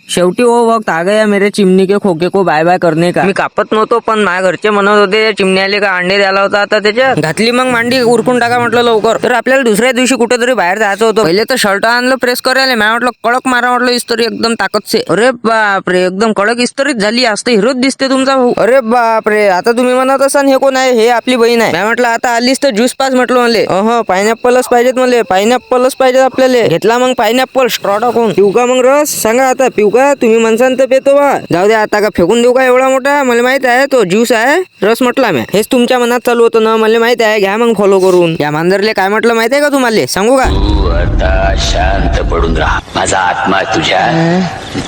शेवटी वो वक्त आ गया मेरे चिमणी के खोके को बाय बाय करने का. मी कापत नव्हतो पण माझ्या घरचे म्हणत होते चिमण्याले का अंडे द्यायला होता आता त्याच्यात. घातली मग मांडी उरकून टाका म्हटलं लवकर. तर आपल्याला दुसऱ्या दिवशी कुठेतरी बाहेर जायचं होतं. पहिले तर शर्ट आणलं प्रेस करायला. मी म्हटलं कडक मारा म्हटलं इस्त्री एकदम ताकदचे. अरे बापरे एकदम कडक इस्त्रीच झाली. असते हिरोच दिसते तुमचा भाऊ. अरे बापरे आता तुम्ही म्हणत असाल हे कोण आहे. हे आपली बहीण आहे. मी म्हटलं आता आलीस तर ज्यूस पास म्हटलं मले. पायनॅपलच पाहिजेत मले. पायनॅपलच पाहिजेत आपल्याला. घेतला मग पायनॅपल स्ट्रॉ टाकून. पिऊ का मग रस सांगा आता पिऊ का तुम्ही म्हणसान तर पेतो बा. जाऊ दे आता का फेकून देऊ का एवढा मोठा. मला माहित आहे तो ज्यूस आहे रस म्हटला मी. हेच तुमच्या मनात चालू होतं ना मला माहित आहे. घ्या मग फॉलो करून. या मांजरले काय म्हटलं माहित आहे का तुम्हाला सांगू का. तू आता शांत पडून राहा. माझा आत्मा तुझ्या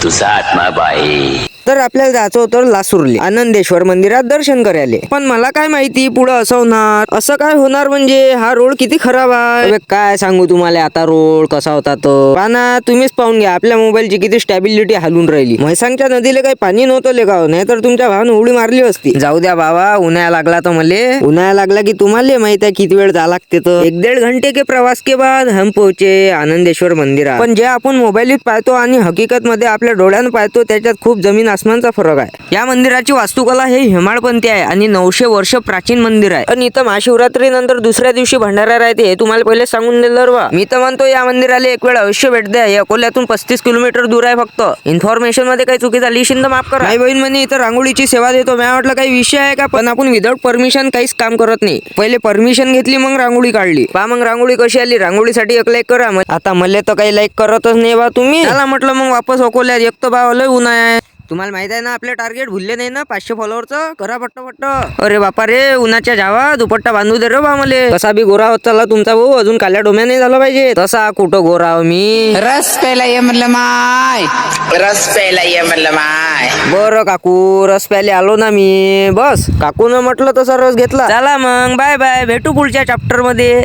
तुझा आत्मा बाहेर. तर आपल्याला जायचं होतं लासूरले आनंदेश्वर मंदिरात दर्शन करायला. पण मला काय माहिती पुढं असं होणार. असं काय होणार म्हणजे हा रोड किती खराब आहे. काय सांगू तुम्हाला आता रोड कसा होता तो. पाना तुम्हीच पाहून घ्या आपल्या मोबाईलची किती स्टॅबिलिटी हलून राहिली. म्हैसांच्या नदीला काही पाणी नव्हतं लेगाव. नाही तर तुमच्या भावानं उडी मारली असती. जाऊ द्या बाबा उन्हाळा लागला तर मले. उन्हाळा लागला की तुम्हाला माहित आहे किती वेळ जा लागते. तर 1-1.5 घंटे के प्रवास के बाद हम पोहोचे आनंदेश्वर मंदिरात. पण जे आपण मोबाईलीत पाहतो आणि हकीकत मध्ये आपल्या डोळ्यानं पाहतो त्याच्यात खूप जमीन आसमानचा फरक आहे. या मंदिराची वास्तुकला हे हेमाडपंथी आहे आणि 900 वर्ष प्राचीन मंदिर आहे. आणि इथं महाशिवरात्री नंतर दुसऱ्या दिवशी भंडारा राहते हे तुम्हाला पहिले सांगून दिलं बा. मी तर म्हणतो या मंदिराला एक वेळ अवश्य भेट द्या. या अकोल्यातून 35 किलोमीटर दूर आहे फक्त. इन्फॉर्मेशन मध्ये काही चुकी झाली असेल तर माफ करा. आई बहीण म्हणे इथं रांगोळीची सेवा देतो. मी म्हटलं काही विषय आहे का. पण आपण विदाऊट परमिशन काहीच काम करत नाही. पहिले परमिशन घेतली मग रांगोळी काढली. पहा मग रांगोळी कशी आली. रांगोळीसाठी एक लाईक करा. आता मला तर काही लाईक करतच नाही बा तुम्ही. चला म्हटलं मग वापस अकोल्यात. एक तर बा लय ऊन आहे. तुम्हाला माहित आहे ना आपले टार्गेट भुलले नाही ना 500 फॉलोअरचं. करा पट्ट. अरे बापा रे उन्हाच्या जावा दुपट्टा बांधू दे रे बा मले. कसा बी गोरा होत चालला तुमचा भाऊ. अजून काल्या डोम्या नाही झाला पाहिजे. तसा कुठं गोरा हो मी. रस प्यायला ये म्हणलं माय. रस प्यायला ये म्हणलं माय. बरं काकू रस प्यायला आलो ना मी. बस काकून म्हटलं तसा रस घेतला. चला मग बाय बाय भेटू पुढच्या चॅप्टर मध्ये.